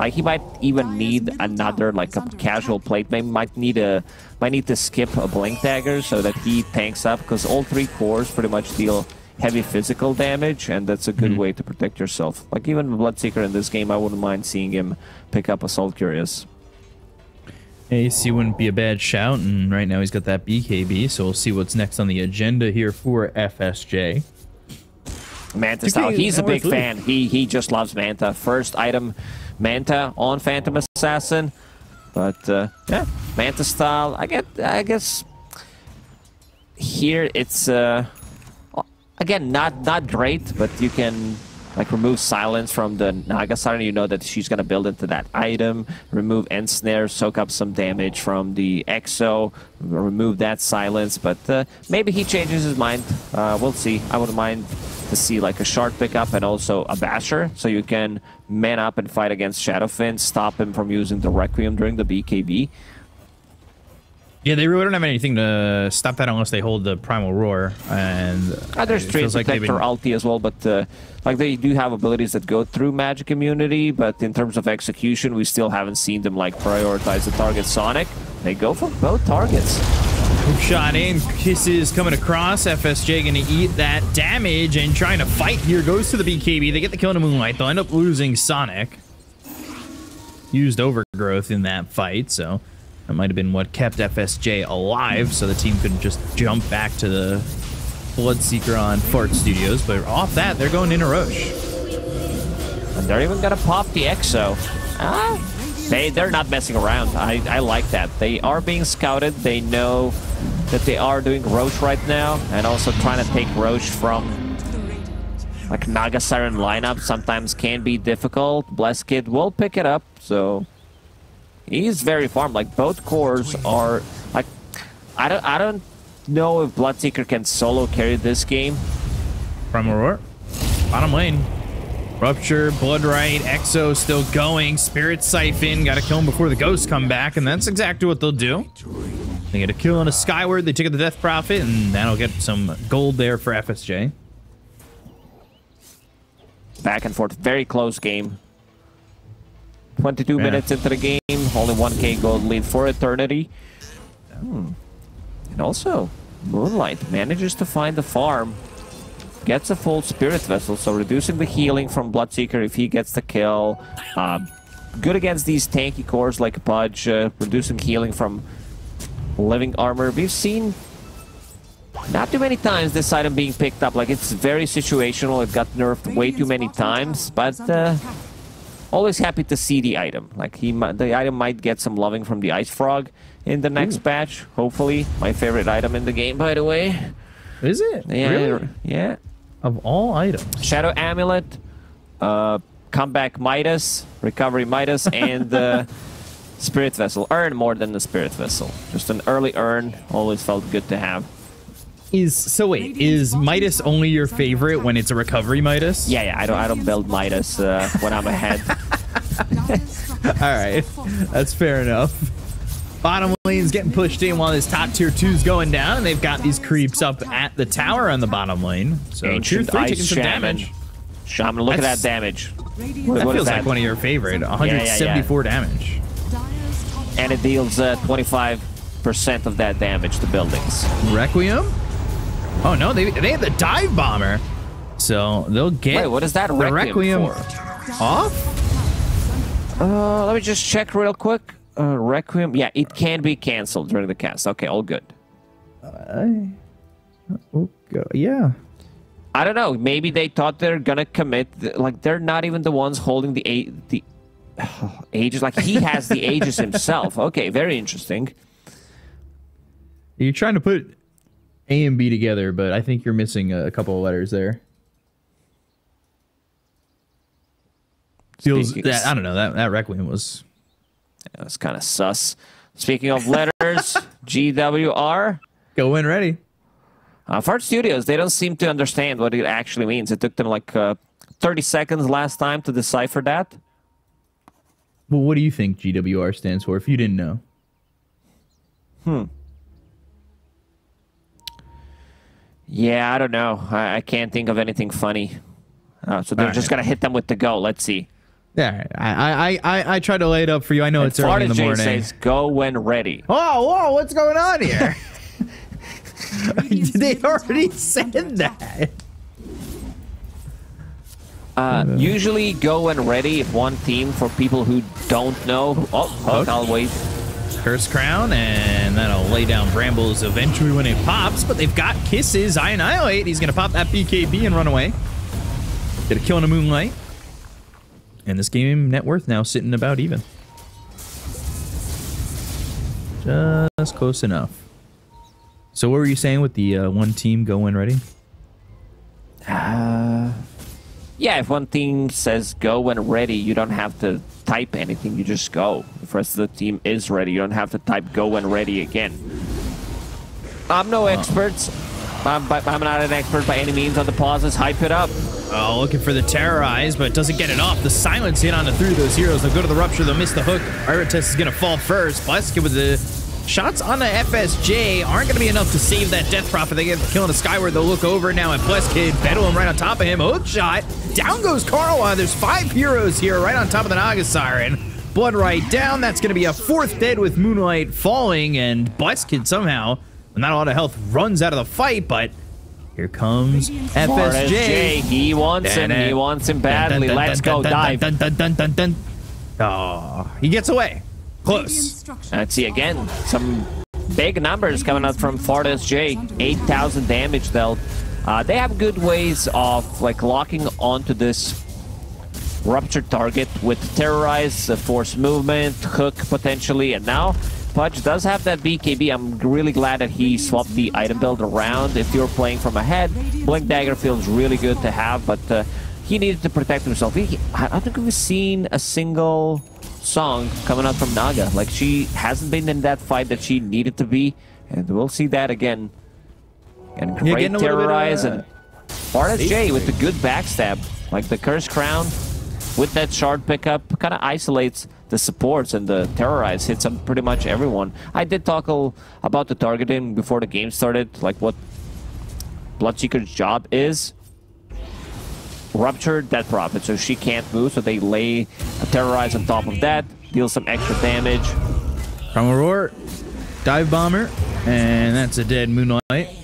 Speaker 1: he might even need another like a casual plate. Maybe might need to skip a blink dagger so that he tanks up, because all 3 cores pretty much deal heavy physical damage, and that's a good way to protect yourself. Like even Bloodseeker in this game, I wouldn't mind seeing him pick up Assault Curious.
Speaker 2: AC wouldn't be a bad shout, and right now he's got that BKB, so we'll see what's next on the agenda here for FSJ.
Speaker 1: Manta style, he's a big fan. He just loves Manta. First item, Manta on Phantom Assassin. But yeah, Manta style, I guess here it's again not great, but you can like remove silence from the Naga Siren. You know that she's gonna build into that item. Remove Ensnare, soak up some damage from the Exo. Remove that silence, but maybe he changes his mind. We'll see. I wouldn't mind to see like a Shard pickup and also a Basher, so you can man up and fight against Shadowfiend, stop him from using the Requiem during the BKB.
Speaker 2: Yeah, they really don't have anything to stop that unless they hold the Primal Roar. And
Speaker 1: there's Trade Protector ulti as well, but like they do have abilities that go through magic immunity, but in terms of execution, we still haven't seen them like prioritize the target Sonic. They go for both targets.
Speaker 2: Hook shot in, Kisses coming across. FSJ gonna eat that damage and trying to fight here. Goes to the BKB. They get the kill in the Moonlight. They'll end up losing Sonic. Used Overgrowth in that fight, so that might have been what kept FSJ alive, so the team couldn't just jump back to the Bloodseeker on Fart Studios. But off that, they're going into Roche.
Speaker 1: And they're even gonna pop the Exo. They're not messing around. I like that. They are being scouted. They know that they are doing Roche right now, and also trying to take Roche from like Naga Siren lineup sometimes can be difficult. Bless Kid will pick it up, so he's very farmed. Like both cores are like I don't know if Bloodseeker can solo carry this game.
Speaker 2: Primal Roar. Bottom lane. Rupture, Bloodright, Exo still going. Spirit Siphon, gotta kill him before the ghosts come back, and that's exactly what they'll do. They get a kill on a Skyward, they take out the Death Prophet, and that'll get some gold there for FSJ.
Speaker 1: Back and forth, very close game. 22 minutes into the game, only 1k gold lead for Eternity. And also, Moonlight manages to find the farm. Gets a full Spirit Vessel, so reducing the healing from Bloodseeker if he gets the kill. Good against these tanky cores like Pudge, reducing healing from Living Armor. We've seen not too many times this item being picked up. Like, it's very situational. It got nerfed way too many times, but always happy to see the item. Like, the item might get some loving from the Ice Frog in the next patch, hopefully. My favorite item in the game, by the way.
Speaker 2: Is it?
Speaker 1: Yeah,
Speaker 2: really?
Speaker 1: Yeah.
Speaker 2: Of all items.
Speaker 1: Shadow Amulet, kind comeback Midas, recovery Midas, and the Spirit Vessel. Earn more than the Spirit Vessel. Just an early earn always felt good to have.
Speaker 2: Is Midas only your favorite when it's a recovery Midas?
Speaker 1: Yeah, I don't build Midas when I'm ahead.
Speaker 2: All right, that's fair enough. Bottom lane's getting pushed in while this top tier 2's going down, and they've got these creeps up at the tower on the bottom lane. So tier 3 taking some damage.
Speaker 1: Shaman, look at that damage.
Speaker 2: That feels like one of your favorite. 174 damage.
Speaker 1: And it deals 25% of that damage to buildings.
Speaker 2: Requiem? Oh no, they have the dive bomber, so they'll get.
Speaker 1: Wait, what is that Requiem for?
Speaker 2: Off?
Speaker 1: Let me just check real quick. Requiem, yeah, it can be canceled during the cast. Okay, all good.
Speaker 2: Yeah.
Speaker 1: I don't know. Maybe they thought they're gonna commit. Like they're not even the ones holding the Aegis. Like he has the Aegis himself. Okay, very interesting.
Speaker 2: You're trying to put A and B together, but I think you're missing a couple of letters there. Feels that I don't know that Requiem was.
Speaker 1: Yeah, it's kind of sus. Speaking of letters, GWR.
Speaker 2: Go in ready.
Speaker 1: Fart Studios, they don't seem to understand what it actually means. It took them like 30 seconds last time to decipher that.
Speaker 2: Well, what do you think GWR stands for if you didn't know?
Speaker 1: Yeah, I don't know. I can't think of anything funny. So they're just going to hit them with the go. Let's see.
Speaker 2: Yeah, I tried to lay it up for you. I know it's early in the morning.
Speaker 1: Says, go when ready.
Speaker 2: Oh, whoa, what's going on here? They already said that.
Speaker 1: Usually go when ready if one team, for people who don't know. Oh, I'll wait.
Speaker 2: Curse Crown, and that'll lay down Brambles eventually when it pops, but they've got Kisses. I Annihilate. He's going to pop that BKB and run away. Get a kill in a Moonlight. And this game net worth now sitting about even. Just close enough. So what were you saying with the one team go when ready?
Speaker 1: Yeah, if one team says go when ready, you don't have to type anything. You just go. If the rest of the team is ready, you don't have to type go when ready again. I'm no expert. I'm not an expert by any means on the pauses. Hype it up.
Speaker 2: Oh, looking for the Terrorize, but doesn't get it off. The Silence hit on the 3 of those heroes. They'll go to the Rupture. They'll miss the hook. Iratus is going to fall first. Blaskid with the shots on the FSJ aren't going to be enough to save that Death Prophet. They get the kill on the Skyward. They'll look over now at Blaskid. Bedouin right on top of him. Hook shot. Down goes Karwa. There's 5 heroes here right on top of the Naga Siren. Blood right down. That's going to be a 4th dead with Moonlight falling, and Blaskid somehow, with not a lot of health, runs out of the fight, but here comes FSJ.
Speaker 1: He wants him. He wants him badly. Let's go dive.
Speaker 2: Oh, he gets away. Close.
Speaker 1: Let's see again. Some big numbers coming out from FartSJ. 8,000 damage dealt. They have good ways of like locking onto this Rupture target with Terrorize, Force Movement, Hook potentially, and now Pudge does have that BKB. I'm really glad that he swapped the item build around. If you're playing from ahead, Blink Dagger feels really good to have, but he needed to protect himself. I don't think we've seen a single song coming out from Naga. Like, she hasn't been in that fight that she needed to be, and we'll see that again. And great Terrorize, and FartSJ with the good backstab. Like, the Curse Crown with that shard pickup kind of isolates the supports, and the Terrorize hits on pretty much everyone. I did talk about the targeting before the game started, like what Bloodseeker's job is. Rupture Death Prophet, so she can't move, so they lay a Terrorize on top of that, deal some extra damage.
Speaker 2: Primal Roar, Dive Bomber, and that's a dead Moonlight.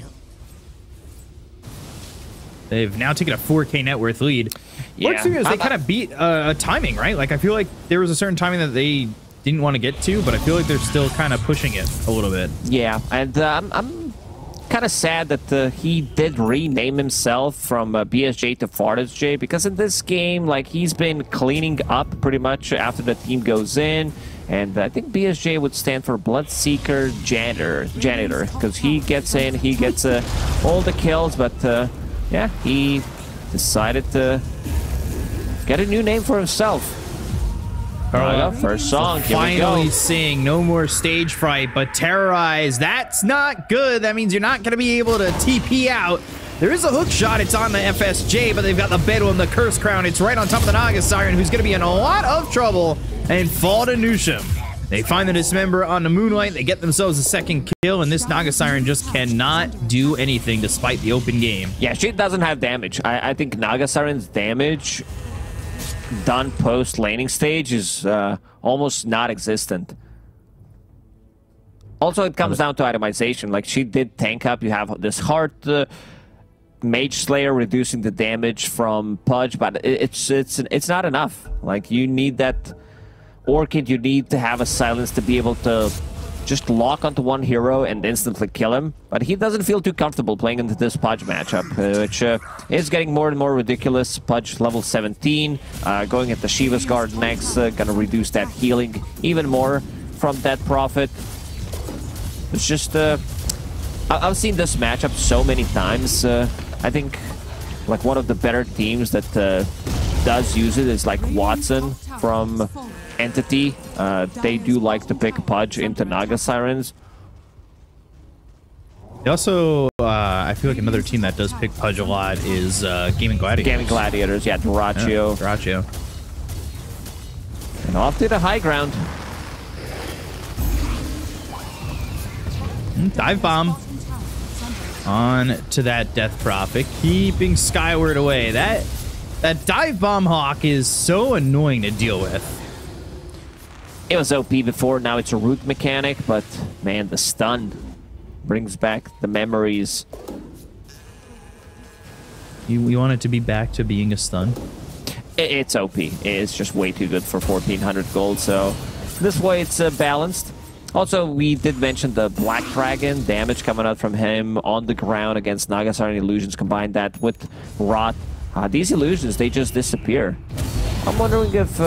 Speaker 2: They've now taken a 4K net worth lead. What's the thing is they kind of beat timing, right? Like, I feel like there was a certain timing that they didn't want to get to, but I feel like they're still kind of pushing it a little bit.
Speaker 1: Yeah, and I'm kind of sad that he did rename himself from BSJ to FartSJ, because in this game, like, he's been cleaning up pretty much after the team goes in. And I think BSJ would stand for Bloodseeker Janitor, because he gets in, he gets all the kills, but yeah, he decided to get a new name for himself. First song. Here we go.
Speaker 2: Finally sing No More Stage Fright, but Terrorize. That's not good. That means you're not going to be able to TP out. There is a hook shot. It's on the FSJ, but they've got the Bedouin, the Curse Crown. It's right on top of the Naga Siren, who's going to be in a lot of trouble, and fall to Nusham. They find the Dismember on the Moonlight. They get themselves a second kill, and this Naga Siren just cannot do anything despite the open game.
Speaker 1: Yeah, she doesn't have damage. I think Naga Siren's damage done post laning stage is almost not existent. Also, it comes down to itemization. Like, she did tank up. You have this hard Mage Slayer reducing the damage from Pudge, but it's not enough. Like, you need that Orchid, you need to have a silence to be able to just lock onto one hero and instantly kill him. But he doesn't feel too comfortable playing into this Pudge matchup, which is getting more and more ridiculous. Pudge level 17, going at the Shiva's Guard next, gonna reduce that healing even more from that Prophet. It's just, I've seen this matchup so many times. I think like one of the better teams that does use it is like Watson from Entity. They do like to pick Pudge into Naga Sirens.
Speaker 2: They also, I feel like another team that does pick Pudge a lot is Gaming Gladiators.
Speaker 1: Gaming Gladiators, yeah, Duraccio.
Speaker 2: Yeah, Duraccio.
Speaker 1: And off to the high ground.
Speaker 2: Dive Bomb on to that Death Prophet, keeping Skyward away. That Dive Bomb Hawk is so annoying to deal with.
Speaker 1: It was OP before, now it's a root mechanic, but man, the stun brings back the memories.
Speaker 2: You want it to be back to being a stun?
Speaker 1: It's OP. It's just way too good for 1400 gold, so this way it's balanced. Also, we did mention the Black Dragon, damage coming out from him on the ground against Naga Siren Illusions. Combine that with Rot. These illusions, they just disappear. I'm wondering if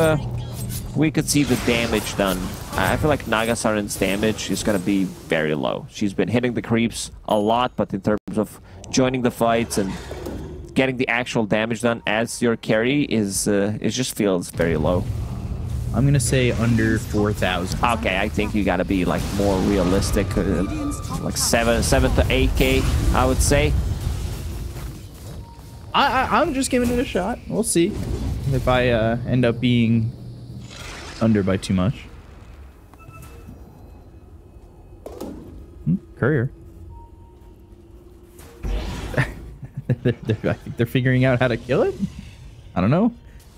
Speaker 1: we could see the damage done. I feel like Naga Siren's damage is going to be very low. She's been hitting the creeps a lot, but in terms of joining the fights and getting the actual damage done as your carry is it just feels very low.
Speaker 2: I'm gonna say under 4,000.
Speaker 1: Okay, I think you gotta be like more realistic, like 7 to 8K, I would say.
Speaker 2: I'm just giving it a shot. We'll see if I end up being under by too much. Courier. I think they're figuring out how to kill it. I don't know.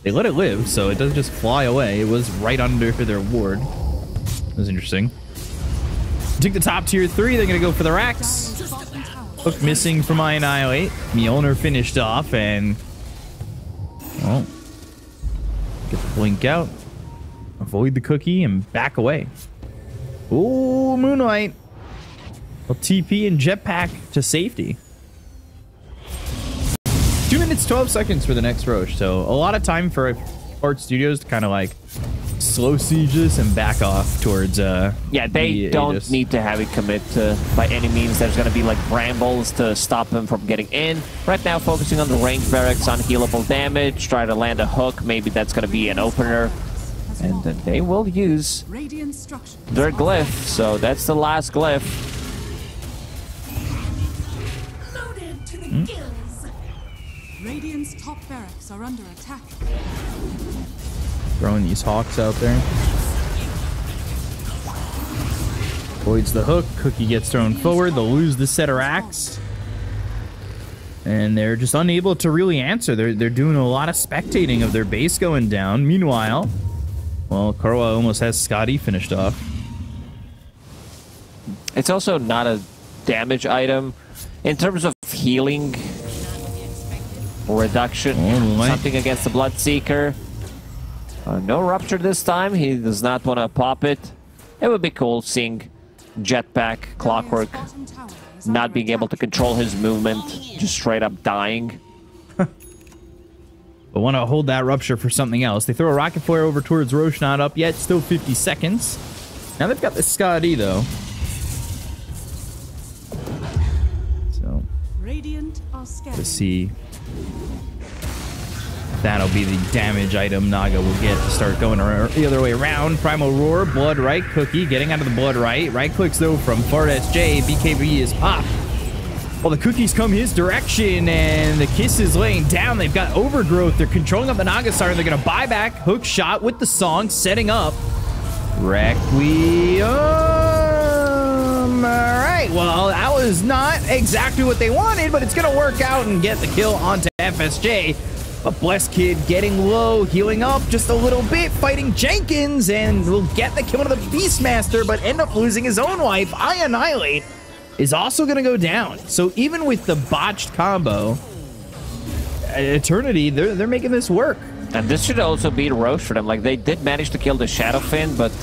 Speaker 2: They let it live, so it doesn't just fly away. It was right under their ward. That was interesting. Took the top tier 3. They're going to go for the racks. Hook missing from my Annihilate. Mjolnir finished off, and... well, get the blink out. Avoid the cookie, and back away. Ooh, Moonlight. Well, TP and Jetpack to safety. 2 minutes, 12 seconds for the next Roche, so a lot of time for Art Studios to kind of like slow siege this and back off towards
Speaker 1: yeah, they don't need to have it commit by any means. There's going to be like brambles to stop them from getting in. Right now, focusing on the range barracks, on healable damage, try to land a hook. Maybe that's going to be an opener. And then they will use their glyph, so that's the last glyph.
Speaker 4: Loaded to the gills. Radiant's top barracks are under attack.
Speaker 2: Throwing these hawks out there. Avoids the hook. Cookie gets thrown forward. They'll lose the set of racks. And they're just unable to really answer. They're doing a lot of spectating of their base going down. Meanwhile, well, Karwa almost has Scotty finished off.
Speaker 1: It's also not a damage item. In terms of healing reduction, something against the Bloodseeker. No Rupture this time. He does not want to pop it. It would be cool seeing Jetpack, Clockwork, not being able to control his movement, just straight up dying.
Speaker 2: But want to hold that Rupture for something else. They throw a Rocket Flare over towards Roche, not up yet. Still 50 seconds. Now they've got the Scotty, though. So,
Speaker 4: Radiant are scared.
Speaker 2: let's see. That'll be the damage item Naga will get to start going the other way around. Primal Roar, Blood Right, Cookie getting out of the Blood Right. Right clicks though from Fart SJ. BKB is popped. Well, the cookies come his direction, and the Kiss is laying down. They've got Overgrowth. They're controlling up the Naga Siren. They're going to buy back. Hook shot with the song, setting up Requiem. All right. Well, that was not exactly what they wanted, but it's going to work out and get the kill onto FSJ. But Blessed Kid getting low, healing up just a little bit, fighting Jenkins, and will get the kill on the Beastmaster, but end up losing his own wife. I Annihilate is also going to go down. So even with the botched combo, Eternity, they're making this work.
Speaker 1: And this should also be the Roche for them. Like, they did manage to kill the Shadowfin, but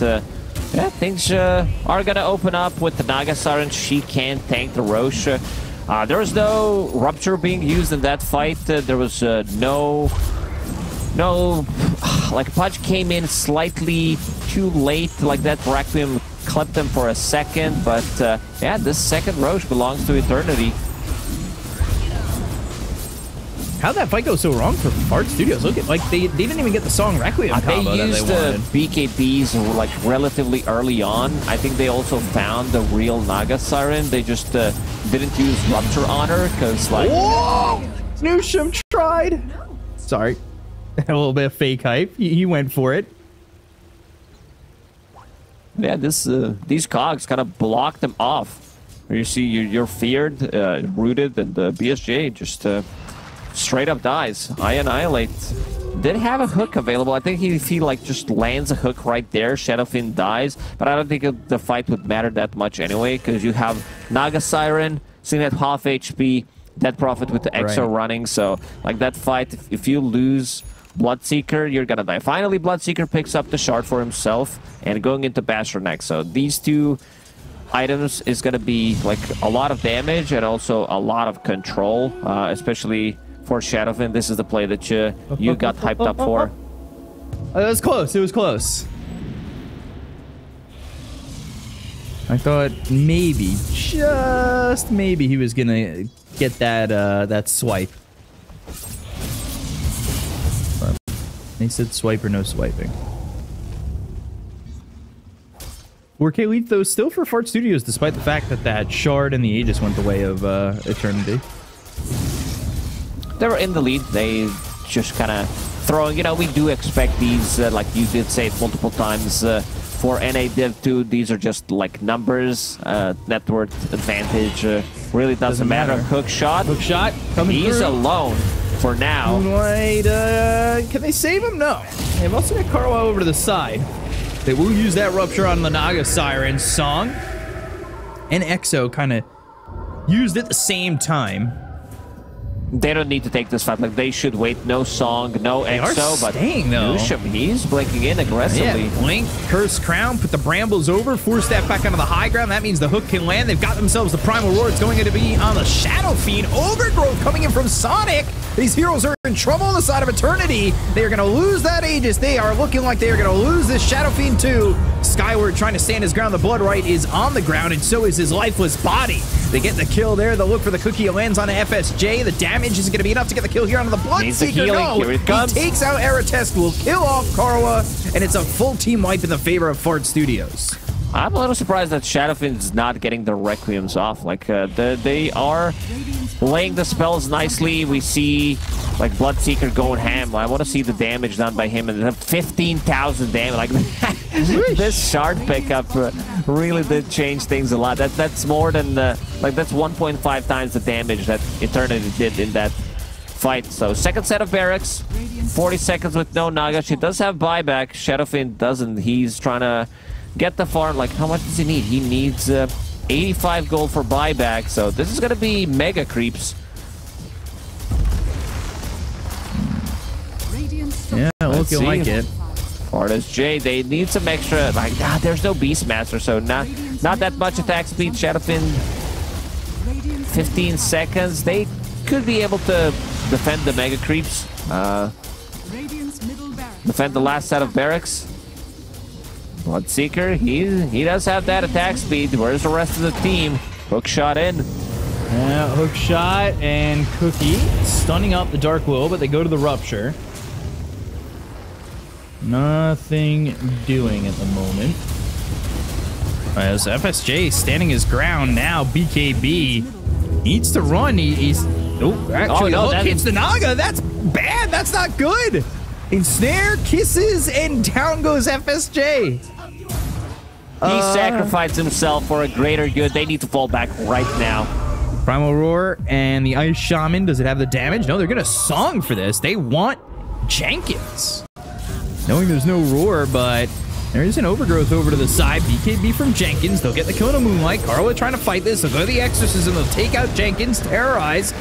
Speaker 1: yeah, things are going to open up with the Naga Siren. She can't tank the Roche. There was no Rupture being used in that fight. There was no... Like, Pudge came in slightly too late. Like, that Requiem clipped him for a second, but yeah, this second Roche belongs to Eternity.
Speaker 2: How'd that fight go so wrong for Fart Studios? Look at, like, they didn't even get the song Requiem combo
Speaker 1: they used BKBs like relatively early on. I think they also found the real Naga Siren. They just didn't use Rupture on her because, like...
Speaker 2: Whoa! Noosham tried. Sorry. A little bit of fake hype. He went for it.
Speaker 1: Yeah, these cogs kind of blocked them off. You see, you're feared, rooted, and BSJ just straight up dies. I Annihilate did have a hook available. I think if he like just lands a hook right there, Shadowfin dies. But I don't think the fight would matter that much anyway, because you have Naga Siren sitting at half HP, Dead Prophet with the Exo running. So like that fight, if you lose Bloodseeker, you're gonna die. Finally, Bloodseeker picks up the shard for himself and going into Basher next. So these two items is gonna be like a lot of damage and also a lot of control, especially for Shadowfin. This is the play that you got hyped up for.
Speaker 2: It was close. It was close. I thought maybe, just maybe, he was gonna get that that swipe. They said swipe or no swiping. 4K lead, though, still for Fart Studios, despite the fact that that shard and the Aegis went the way of Eternity.
Speaker 1: They were in the lead. They just kind of throwing, you know, we do expect these, like you did say it multiple times, for NA Div 2, these are just like numbers, net worth advantage. Really doesn't matter. Hook shot.
Speaker 2: Hook shot coming
Speaker 1: He's
Speaker 2: through.
Speaker 1: alone. For now.
Speaker 2: Moonlight, can they save him? No. They've also got Carlisle over to the side. They will use that Rupture on the Naga Siren song. And Exo kind of used at the same time.
Speaker 1: They don't need to take this fight. Like, they should wait. No song, no Exo. But
Speaker 2: staying, though.
Speaker 1: Noosham, he's blinking in aggressively.
Speaker 2: Yeah, blink, Curse Crown, put the Brambles over, force step back onto the high ground. That means the hook can land. They've got themselves the Primal Roar. It's going to be on the Shadow Fiend. Overgrowth coming in from Sonic. These heroes are in trouble on the side of Eternity. They are going to lose that Aegis. They are looking like they are going to lose this Shadow Fiend too. Skyward trying to stand his ground. The Blood Right is on the ground, and so is his lifeless body. They get the kill there. They'll look for the cookie. It lands on FSJ. The damage isn't going to be enough to get the kill here onto the Bloodseeker. No,
Speaker 1: here it comes.
Speaker 2: He takes out Aeratest, will kill off Karwa, and it's a full team wipe in the favor of Fart Studios.
Speaker 1: I'm a little surprised that Shadowfin's not getting the Requiems off. Like, they are laying the spells nicely. We see, like, Bloodseeker going ham. I want to see the damage done by him. And 15,000 damage. Like, this shard pickup really did change things a lot. That's more than, like, that's 1.5 times the damage that Eternity did in that fight. So, second set of barracks. 40 seconds with no Naga. She does have buyback. Shadowfin doesn't. He's trying to get the farm. Like, how much does he need? He needs 85 gold for buyback. So this is going to be mega creeps.
Speaker 2: Yeah, looking like it.
Speaker 1: Artist J, they need some extra. Like, there's no Beastmaster, so not that much attack speed. Shadowfin, 15 seconds. They could be able to defend the mega creeps. Defend the last set of barracks. Bloodseeker, he does have that attack speed. Where's the rest of the team? Hook shot in.
Speaker 2: Yeah, hook shot and Cookie stunning up the Dark Will, but they go to the Rupture. Nothing doing at the moment. As FSJ standing his ground now, BKB needs to run. He's actually
Speaker 1: no,
Speaker 2: look, hits the Naga. That's bad. That's not good. Ensnare, kisses, and down goes FSJ.
Speaker 1: He sacrificed himself for a greater good. They need to fall back right now.
Speaker 2: Primal Roar and the Ice Shaman. Does it have the damage? No, they're going to song for this. They want Jenkins. Knowing there's no Roar, but there is an Overgrowth over to the side. BKB from Jenkins. They'll get the kill in a Moonlight. Karla trying to fight this. They'll go to the Exorcism. They'll take out Jenkins. Terrorize.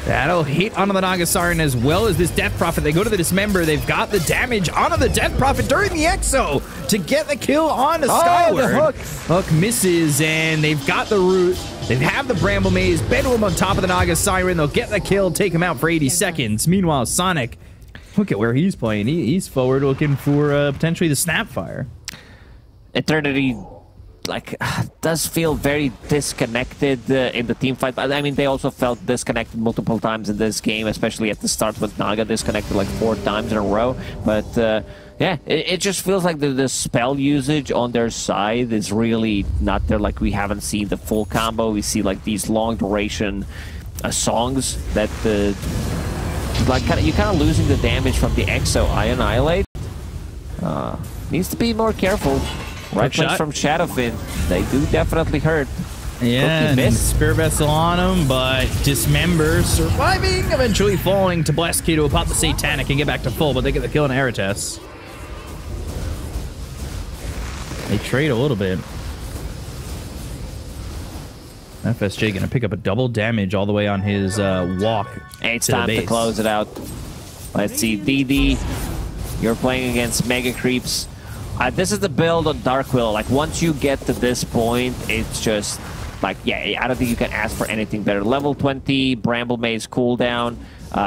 Speaker 2: That'll hit onto the Naga Siren as well as this Death Prophet. They go to the Dismember. They've got the damage onto the Death Prophet during the Exo to get the kill on Skyward. Hook misses, and they've got the Root. They have the Bramble Maze. Bedlam on top of the Naga Siren. They'll get the kill, take him out for 80 seconds. Meanwhile, Sonic, look at where he's playing. He's forward looking for potentially the Snapfire.
Speaker 1: Eternity, does feel very disconnected in the team fight. But I mean, they also felt disconnected multiple times in this game, especially at the start with Naga disconnected like 4 times in a row. But yeah, it just feels like the spell usage on their side is really not there. Like, we haven't seen the full combo. We see like these long duration songs that you're kind of losing the damage from the Exo. I Annihilate needs to be more careful. Right clicks from Shadowfin. They do definitely hurt.
Speaker 2: Yeah, and Spirit Vessel on him, but Dismember surviving, eventually falling to Blast Key to pop the Satanic and get back to full, but they get the kill on Arates. They trade a little bit. FSJ gonna pick up a double damage all the way on his walk.
Speaker 1: It's time to close it out. Let's see, DD, you're playing against Mega Creeps. This is the build on Dark Willow. Like, once you get to this point, it's just like, yeah, I don't think you can ask for anything better. Level 20 Bramble Maze cooldown.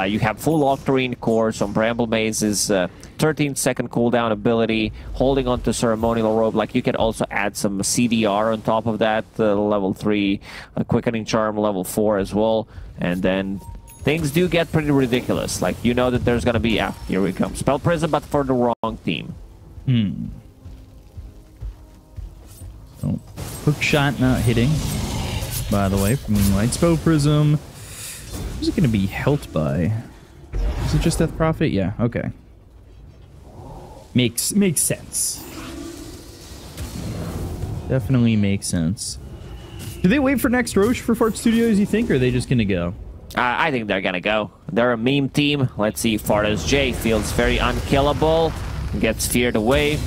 Speaker 1: You have full Octarine core, so Bramble Maze is 13-second cooldown ability. Holding on to Ceremonial Robe, like, you can also add some CDR on top of that. Level 3 Quickening Charm, level 4 as well. And then things do get pretty ridiculous. Like, you know that there's gonna be, here we come. Spell Prism, but for the wrong team.
Speaker 2: So, hook shot not hitting, by the way, from Moonlight. Spell Prism. Who's it going to be helped by? Is it just Death Prophet? Yeah, okay. Makes sense. Definitely makes sense. Do they wait for next Roche for Fart Studios, you think, or are they just going to go?
Speaker 1: I think they're going to go. They're a meme team. Let's see, Fardas J feels very unkillable. Gets feared away.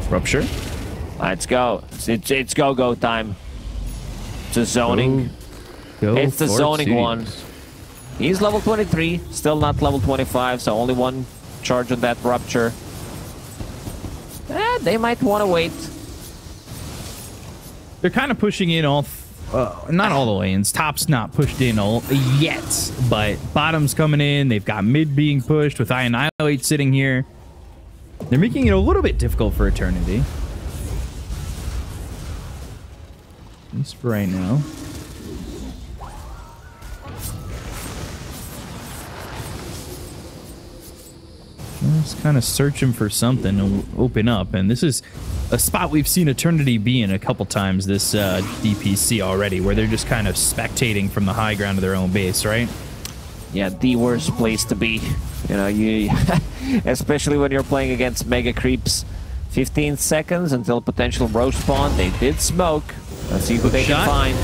Speaker 2: Rupture.
Speaker 1: Let's go. It's go time. It's a zoning. It's the zoning one. He's level 23, still not level 25, so only one charge on that Rupture. They might want to wait.
Speaker 2: They're kind of pushing in all, not all the lanes. Top's not pushed in all yet, but bottom's coming in. They've got mid being pushed with I Annihilate sitting here. They're making it a little bit difficult for Eternity. At least for right now. Just kind of searching for something to open up, and this is a spot we've seen Eternity be in a couple times this DPC already, where they're just kind of spectating from the high ground of their own base, right?
Speaker 1: Yeah, the worst place to be. You know, especially when you're playing against Mega Creeps. 15 seconds until potential roast spawn. They did smoke. Let's see who they can find.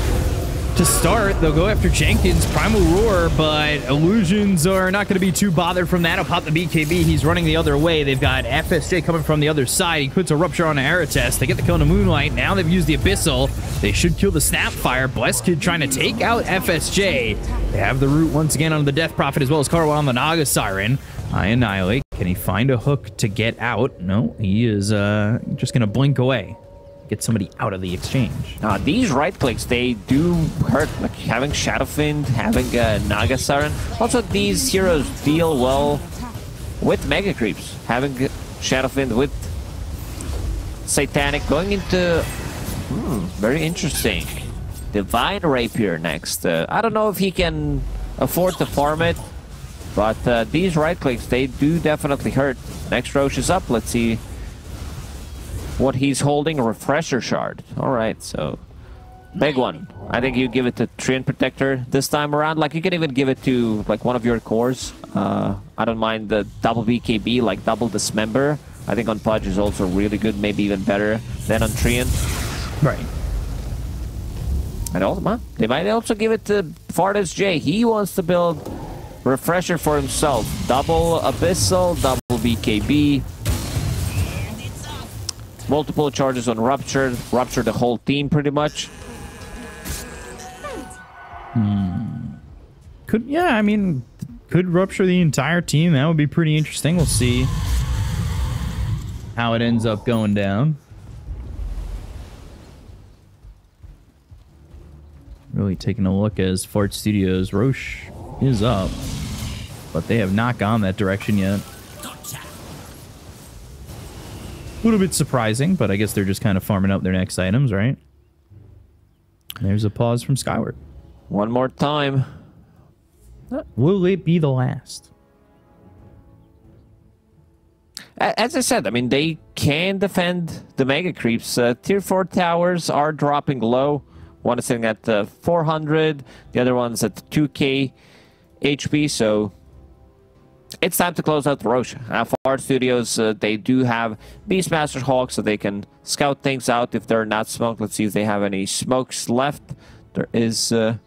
Speaker 2: To start, they'll go after Jenkins, Primal Roar, but Illusions are not going to be too bothered from that. He'll pop the BKB. He's running the other way. They've got FSJ coming from the other side. He puts a Rupture on Arates. They get the kill on the Moonlight. Now they've used the Abyssal. They should kill the Snapfire. Blessed Kid trying to take out FSJ. They have the Root once again on the Death Prophet as well as Karwa on the Naga Siren. I Annihilate. Can he find a hook to get out? No, he is just going to blink away. Get somebody out of the exchange.
Speaker 1: These right clicks, they do hurt. Like having Shadowfiend, having Naga Siren. Also, these heroes deal well with Mega Creeps. Having Shadowfiend with Satanic going into... very interesting. Divine Rapier next. I don't know if he can afford to farm it. But these right clicks, they do definitely hurt. Next Roche is up. Let's see what he's holding. A refresher shard. All right, so big one. I think you give it to Treant Protector this time around. Like, you can even give it to like one of your cores. I don't mind the double BKB, like double Dismember. I think on Pudge is also really good, maybe even better than on Treant.
Speaker 2: Right.
Speaker 1: And also, they might also give it to Fardas J. He wants to build Refresher for himself. Double Abyssal, double BKB. Multiple charges on Rupture. Rupture the whole team pretty much.
Speaker 2: Could Rupture the entire team? That would be pretty interesting. We'll see how it ends up going down. Really taking a look as Fart Studios. Roche is up, but they have not gone that direction yet. A little bit surprising, but I guess they're just kind of farming up their next items, right? There's a pause from Skyward.
Speaker 1: One more time.
Speaker 2: Will it be the last?
Speaker 1: As I said, I mean, they can defend the Mega Creeps. Tier 4 towers are dropping low. One is sitting at 400. The other one's at 2k HP, so it's time to close out the Roche. Fart Studios, they do have Beastmaster Hawk, so they can scout things out if they're not smoked. Let's see if they have any smokes left. There is... but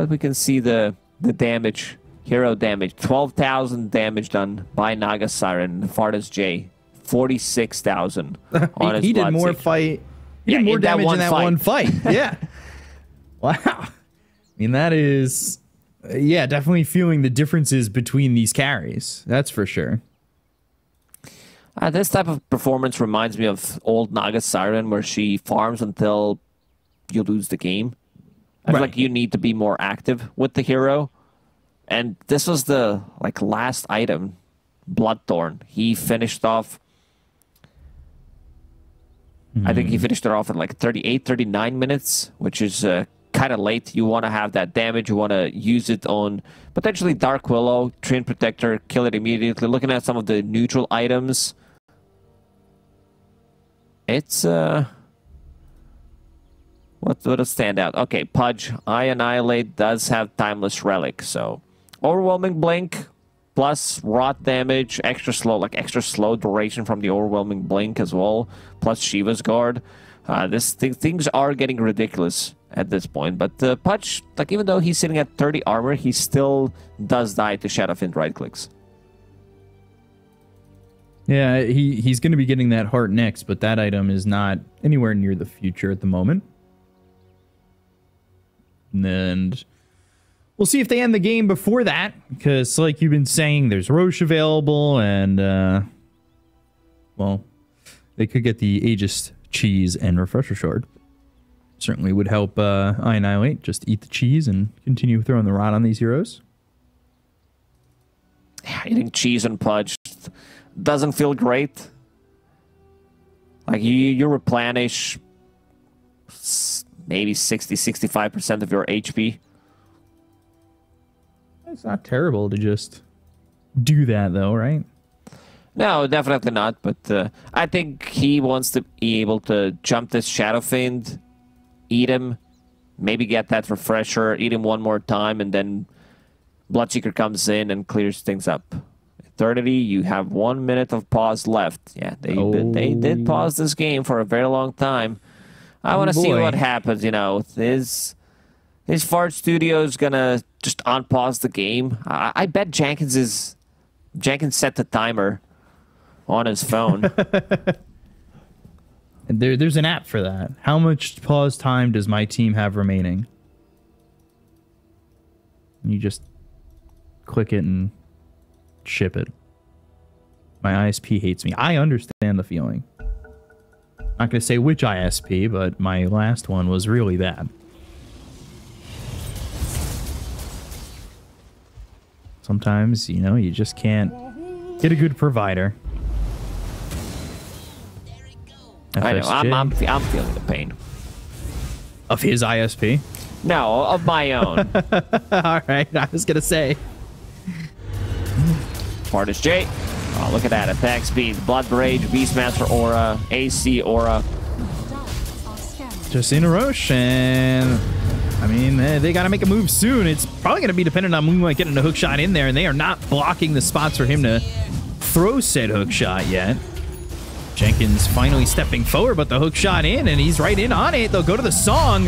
Speaker 1: we can see the damage. Hero damage. 12,000 damage done by Naga Siren. Fardas J. 46,000 on his
Speaker 2: he did more
Speaker 1: Bloodseeker.
Speaker 2: fight. He did more damage in that one fight. Yeah. Wow. I mean, that is... yeah, definitely feeling the differences between these carries. That's for sure.
Speaker 1: This type of performance reminds me of old Naga Siren, where she farms until you lose the game. I feel like you need to be more active with the hero. And this was the last item, Bloodthorn. He finished off... I think he finished it off in 38, 39 minutes, which is kind of late. You want to have that damage. You want to use it on potentially Dark Willow, Treant Protector, kill it immediately. Looking at some of the neutral items, it's what'll stand out? Okay, Pudge, I Annihilate does have Timeless Relic, so Overwhelming Blink plus rot damage, extra slow duration from the Overwhelming Blink as well, plus Shiva's Guard. Things are getting ridiculous at this point, but Pudge, even though he's sitting at 30 armor, he still does die to Shadowfiend right clicks.
Speaker 2: Yeah, he's going to be getting that heart next, but that item is not anywhere near the future at the moment. And we'll see if they end the game before that, because like you've been saying, there's Roche available, and, well, they could get the Aegis cheese and Refresher Shard. Certainly would help I Annihilate. Just eat the cheese and continue throwing the rot on these heroes.
Speaker 1: Yeah, eating cheese and Pudge doesn't feel great. You replenish maybe 60-65% of your HP.
Speaker 2: It's not terrible to just do that, though, right?
Speaker 1: No, definitely not. But I think he wants to be able to jump this Shadowfiend, eat him, maybe get that Refresher, eat him one more time, and then Bloodseeker comes in and clears things up. Eternity, you have 1 minute of pause left. Yeah, they did pause this game for a very long time. I want to see what happens, Is Fart Studios gonna just unpause the game? I bet Jenkins set the timer on his phone.
Speaker 2: And there's an app for that. How much pause time does my team have remaining? And you just click it and ship it. My ISP hates me. I understand the feeling. Not going to say which ISP, but my last one was really bad. Sometimes, you just can't get a good provider.
Speaker 1: I know, I'm feeling the pain.
Speaker 2: Of his ISP?
Speaker 1: No, of my own.
Speaker 2: All right, I was going to say.
Speaker 1: Fortis J. Oh, look at that. Attack speed, Blood Rage, Beastmaster Aura, AC Aura.
Speaker 2: Justina Roche, and I mean, they got to make a move soon. It's probably going to be dependent on Moonlight getting a hook shot in there, and they are not blocking the spots for him to throw said hook shot yet. Jenkins finally stepping forward, but the hook shot in, and he's right in on it. They'll go to the song.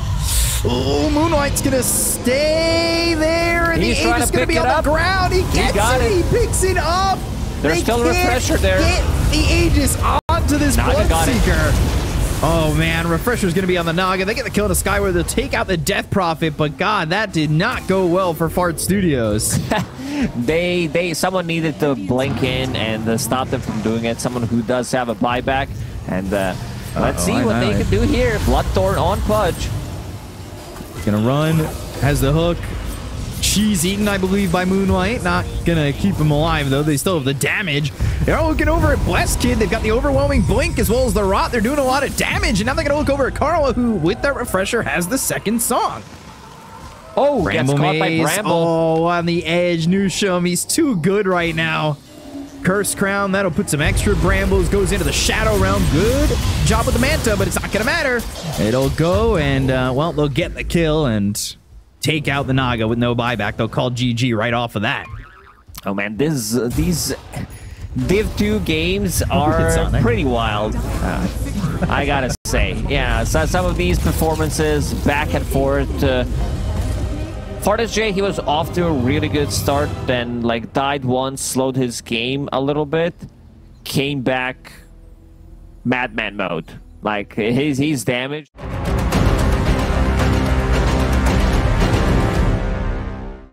Speaker 2: Oh, Moonlight's going to stay there, and
Speaker 1: He's
Speaker 2: the Aegis is going to be on the ground. He gets it. He picks it up.
Speaker 1: There's still a refresher there.
Speaker 2: Get the Aegis onto this Bloodseeker. Oh, man, Refresher's going to be on the Naga. They get the kill on the Skyward. They'll take out the Death Prophet, but God, that did not go well for Fart Studios.
Speaker 1: Someone needed to blink in and stop them from doing it. Someone who does have a buyback. And let's see what they can do here. Bloodthorn on Pudge.
Speaker 2: Gonna run, has the hook. Cheese eaten, I believe, by Moonlight. Not gonna keep him alive, though. They still have the damage. They're all looking over at Blessed Kid. They've got the overwhelming blink as well as the rot. They're doing a lot of damage, and now they're gonna look over at Carla, who, with that refresher, has the second song.
Speaker 1: Oh, Bramble gets caught by Bramble.
Speaker 2: Oh, on the edge. Newsham, he's too good right now. Curse Crown, that'll put some extra Brambles. Goes into the Shadow Realm. Good job with the Manta, but it's not gonna matter. It'll go, and, well, they'll get the kill, and take out the Naga with no buyback. They'll call GG right off of that.
Speaker 1: Oh man, these Div 2 games are pretty wild. I gotta say, yeah. So some of these performances back and forth. Fortis J, he was off to a really good start, then like died once, slowed his game a little bit, came back, madman mode. Like he's damaged.